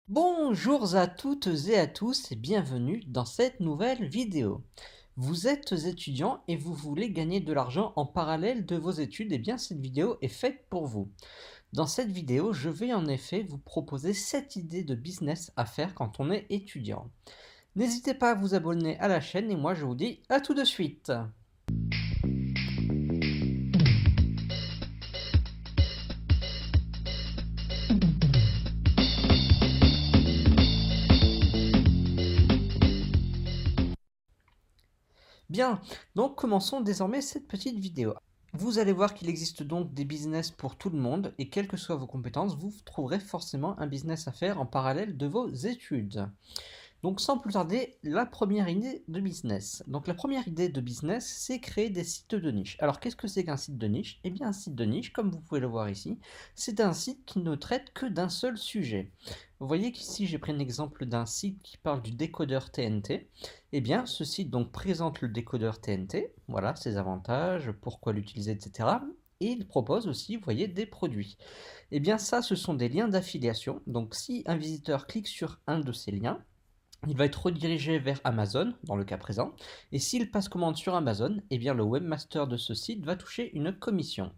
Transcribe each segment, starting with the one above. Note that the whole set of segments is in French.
Bonjour à toutes et à tous et bienvenue dans cette nouvelle vidéo. Vous êtes étudiant et vous voulez gagner de l'argent en parallèle de vos études, et bien cette vidéo est faite pour vous. Dans cette vidéo, je vais en effet vous proposer 7 idées de business à faire quand on est étudiant. N'hésitez pas à vous abonner à la chaîne et moi je vous dis à tout de suite. Bien, donc commençons désormais cette petite vidéo. Vous allez voir qu'il existe donc des business pour tout le monde et quelles que soient vos compétences, vous trouverez forcément un business à faire en parallèle de vos études. Donc sans plus tarder, la première idée de business. Donc la première idée de business, c'est créer des sites de niche. Alors qu'est-ce que c'est qu'un site de niche? Eh bien un site de niche, comme vous pouvez le voir ici, c'est un site qui ne traite que d'un seul sujet. Vous voyez qu'ici j'ai pris un exemple d'un site qui parle du décodeur TNT. Eh bien ce site donc présente le décodeur TNT, voilà ses avantages, pourquoi l'utiliser, etc. Et il propose aussi, vous voyez, des produits. Eh bien ça, ce sont des liens d'affiliation. Donc si un visiteur clique sur un de ces liens, il va être redirigé vers Amazon, dans le cas présent, et s'il passe commande sur Amazon, eh bien le webmaster de ce site va toucher une commission.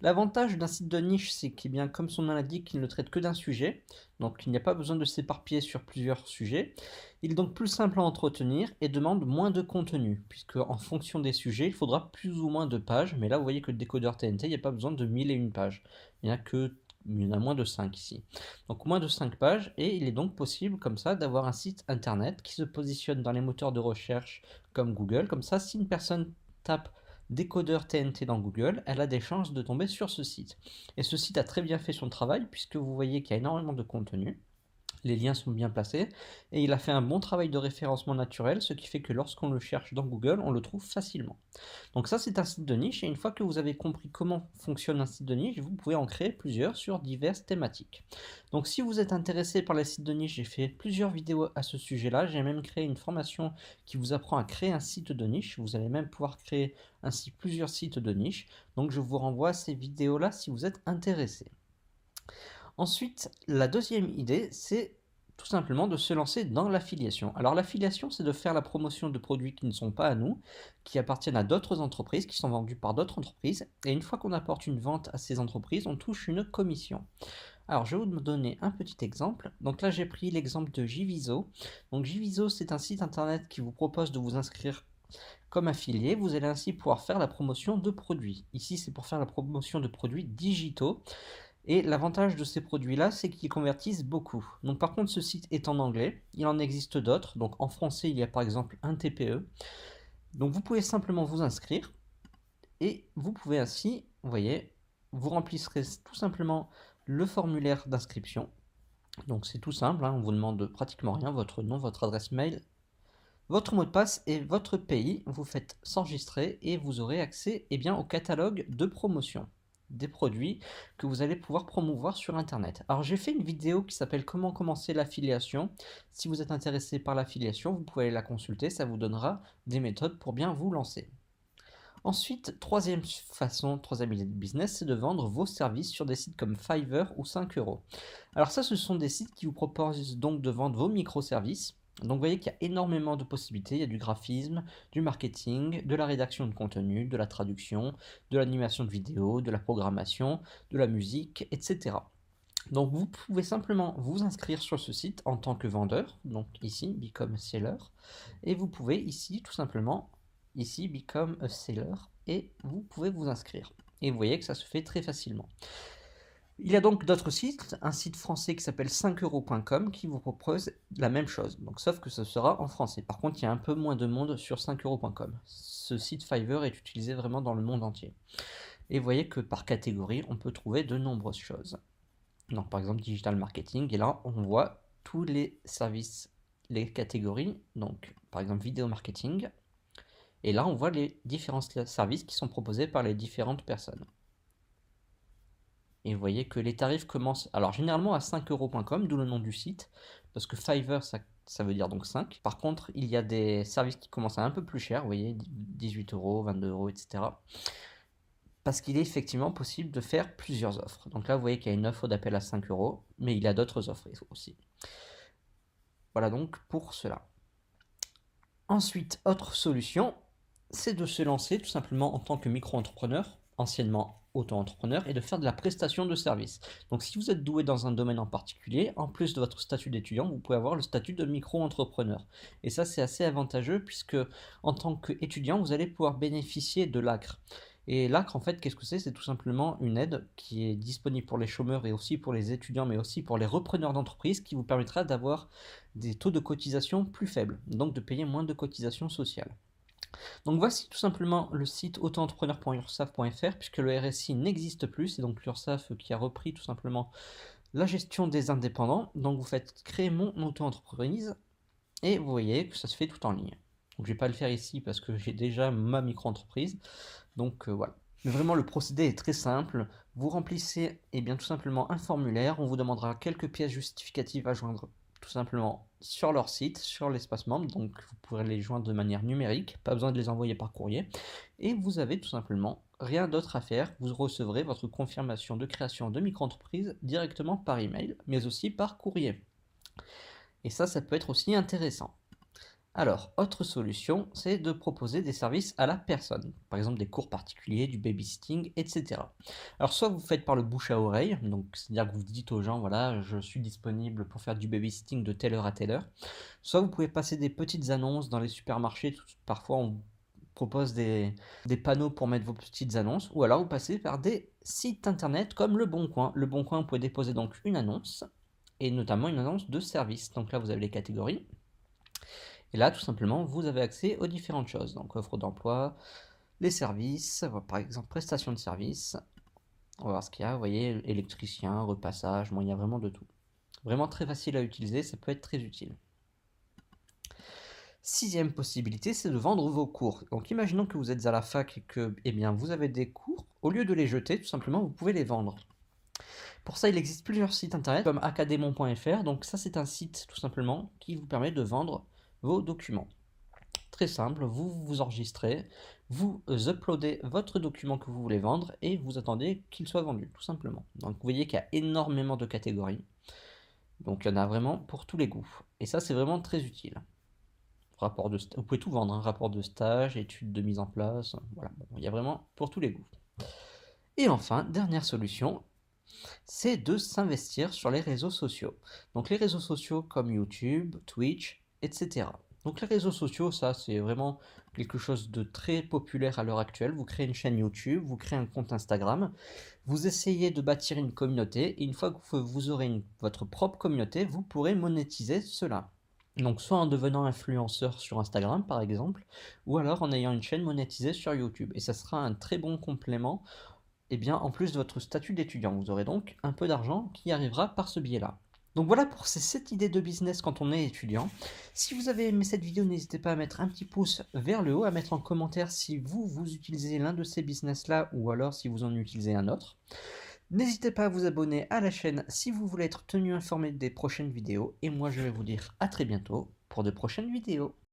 L'avantage d'un site de niche, c'est qu'il, bien, comme son nom l'indique, il ne traite que d'un sujet, donc il n'y a pas besoin de s'éparpiller sur plusieurs sujets. Il est donc plus simple à entretenir et demande moins de contenu, puisque en fonction des sujets, il faudra plus ou moins de pages, mais là vous voyez que le décodeur TNT, il n'y a pas besoin de 1001 pages. Il y en a moins de 5 ici. Donc moins de 5 pages, et il est donc possible comme ça d'avoir un site internet qui se positionne dans les moteurs de recherche comme Google. Comme ça, si une personne tape décodeur TNT dans Google, elle a des chances de tomber sur ce site. Et ce site a très bien fait son travail puisque vous voyez qu'il y a énormément de contenu. Les liens sont bien placés et il a fait un bon travail de référencement naturel, ce qui fait que lorsqu'on le cherche dans Google, on le trouve facilement. Donc ça, c'est un site de niche, et une fois que vous avez compris comment fonctionne un site de niche, vous pouvez en créer plusieurs sur diverses thématiques. Donc si vous êtes intéressé par les sites de niche, j'ai fait plusieurs vidéos à ce sujet-là, j'ai même créé une formation qui vous apprend à créer un site de niche, vous allez même pouvoir créer ainsi plusieurs sites de niche, donc je vous renvoie à ces vidéos-là si vous êtes intéressé. Ensuite, la deuxième idée, c'est tout simplement de se lancer dans l'affiliation. Alors l'affiliation, c'est de faire la promotion de produits qui ne sont pas à nous, qui appartiennent à d'autres entreprises, qui sont vendus par d'autres entreprises, et une fois qu'on apporte une vente à ces entreprises, on touche une commission. Alors je vais vous donner un petit exemple. Donc là j'ai pris l'exemple de Jviso. Donc Jviso, c'est un site internet qui vous propose de vous inscrire comme affilié. Vous allez ainsi pouvoir faire la promotion de produits. Ici c'est pour faire la promotion de produits digitaux. Et l'avantage de ces produits-là, c'est qu'ils convertissent beaucoup. Donc par contre, ce site est en anglais, il en existe d'autres. Donc en français, il y a par exemple un TPE. Donc vous pouvez simplement vous inscrire et vous pouvez ainsi, vous voyez, vous remplirez tout simplement le formulaire d'inscription. Donc c'est tout simple, hein, on vous demande pratiquement rien, votre nom, votre adresse mail, votre mot de passe et votre pays. Vous faites s'enregistrer et vous aurez accès, bien, au catalogue de promotion des produits que vous allez pouvoir promouvoir sur internet. Alors j'ai fait une vidéo qui s'appelle comment commencer l'affiliation. Si vous êtes intéressé par l'affiliation, vous pouvez aller la consulter, ça vous donnera des méthodes pour bien vous lancer. Ensuite, troisième idée de business, c'est de vendre vos services sur des sites comme Fiverr ou 5 euros. Alors ça, ce sont des sites qui vous proposent donc de vendre vos microservices. Donc vous voyez qu'il y a énormément de possibilités, il y a du graphisme, du marketing, de la rédaction de contenu, de la traduction, de l'animation de vidéo, de la programmation, de la musique, etc. Donc vous pouvez simplement vous inscrire sur ce site en tant que vendeur, donc ici Become Seller, et vous pouvez ici tout simplement, ici Become a Seller, et vous pouvez vous inscrire. Et vous voyez que ça se fait très facilement. Il y a donc d'autres sites, un site français qui s'appelle 5euros.com qui vous propose la même chose, donc sauf que ce sera en français. Par contre, il y a un peu moins de monde sur 5euros.com. Ce site Fiverr est utilisé vraiment dans le monde entier. Et vous voyez que par catégorie, on peut trouver de nombreuses choses. Donc par exemple digital marketing, et là on voit tous les services, les catégories, donc par exemple vidéo marketing, et là on voit les différents services qui sont proposés par les différentes personnes. Et vous voyez que les tarifs commencent, alors généralement à 5euros.com, d'où le nom du site, parce que Fiverr ça veut dire donc 5. Par contre, il y a des services qui commencent à un peu plus cher, vous voyez, 18 euros, 22 euros, etc. Parce qu'il est effectivement possible de faire plusieurs offres. Donc là, vous voyez qu'il y a une offre d'appel à 5 euros, mais il y a d'autres offres aussi. Voilà donc pour cela. Ensuite, autre solution, c'est de se lancer tout simplement en tant que micro-entrepreneur, anciennement auto-entrepreneur, et de faire de la prestation de service. Donc si vous êtes doué dans un domaine en particulier, en plus de votre statut d'étudiant, vous pouvez avoir le statut de micro-entrepreneur. Et ça, c'est assez avantageux puisque en tant qu'étudiant, vous allez pouvoir bénéficier de l'ACRE. Et l'ACRE, en fait, qu'est-ce que c'est? C'est tout simplement une aide qui est disponible pour les chômeurs et aussi pour les étudiants, mais aussi pour les repreneurs d'entreprise, qui vous permettra d'avoir des taux de cotisation plus faibles, donc de payer moins de cotisations sociales. Donc voici tout simplement le site autoentrepreneur.ursaf.fr, puisque le RSI n'existe plus, c'est donc l'URSSAF qui a repris tout simplement la gestion des indépendants. Donc vous faites créer mon auto-entreprise et vous voyez que ça se fait tout en ligne. Donc je ne vais pas le faire ici parce que j'ai déjà ma micro-entreprise, donc voilà. Mais vraiment le procédé est très simple, vous remplissez bien, tout simplement un formulaire, on vous demandera quelques pièces justificatives à joindre tout simplement sur leur site, sur l'espace membre, donc vous pourrez les joindre de manière numérique, pas besoin de les envoyer par courrier, et vous avez tout simplement rien d'autre à faire, vous recevrez votre confirmation de création de micro-entreprise directement par email, mais aussi par courrier. Et ça peut être aussi intéressant. Alors, autre solution, c'est de proposer des services à la personne, par exemple des cours particuliers, du babysitting, etc. Alors, soit vous faites par le bouche à oreille, donc c'est-à-dire que vous dites aux gens, voilà, je suis disponible pour faire du babysitting de telle heure à telle heure, soit vous pouvez passer des petites annonces dans les supermarchés, parfois on propose des panneaux pour mettre vos petites annonces, ou alors vous passez par des sites internet comme Le Bon Coin. Le Bon Coin, vous pouvez déposer donc une annonce, et notamment une annonce de service. Donc là, vous avez les catégories. Et là, tout simplement, vous avez accès aux différentes choses. Donc, offre d'emploi, les services, par exemple, prestations de services. On va voir ce qu'il y a. Vous voyez, électricien, repassage, bon, il y a vraiment de tout. Vraiment très facile à utiliser, ça peut être très utile. Sixième possibilité, c'est de vendre vos cours. Donc, imaginons que vous êtes à la fac et que vous avez des cours. Au lieu de les jeter, tout simplement, vous pouvez les vendre. Pour ça, il existe plusieurs sites internet comme academon.fr. Donc, ça, c'est un site tout simplement qui vous permet de vendre vos documents. Très simple, vous vous enregistrez, vous uploadez votre document que vous voulez vendre et vous attendez qu'il soit vendu, tout simplement. Donc vous voyez qu'il y a énormément de catégories. Donc il y en a vraiment pour tous les goûts. Et ça, c'est vraiment très utile. Vous pouvez tout vendre, hein, rapport de stage, études de mise en place, voilà. Bon, il y a vraiment pour tous les goûts. Et enfin, dernière solution, c'est de s'investir sur les réseaux sociaux. Donc les réseaux sociaux comme YouTube, Twitch, etc. Donc les réseaux sociaux, ça c'est vraiment quelque chose de très populaire à l'heure actuelle. Vous créez une chaîne YouTube, vous créez un compte Instagram, vous essayez de bâtir une communauté, et une fois que vous aurez votre propre communauté, vous pourrez monétiser cela. Donc soit en devenant influenceur sur Instagram par exemple, ou alors en ayant une chaîne monétisée sur YouTube. Et ça sera un très bon complément en plus de votre statut d'étudiant. Vous aurez donc un peu d'argent qui arrivera par ce biais-là. Donc voilà pour ces 7 idées de business quand on est étudiant. Si vous avez aimé cette vidéo, n'hésitez pas à mettre un petit pouce vers le haut, à mettre en commentaire si vous utilisez l'un de ces business-là ou alors si vous en utilisez un autre. N'hésitez pas à vous abonner à la chaîne si vous voulez être tenu informé des prochaines vidéos. Et moi, je vais vous dire à très bientôt pour de prochaines vidéos.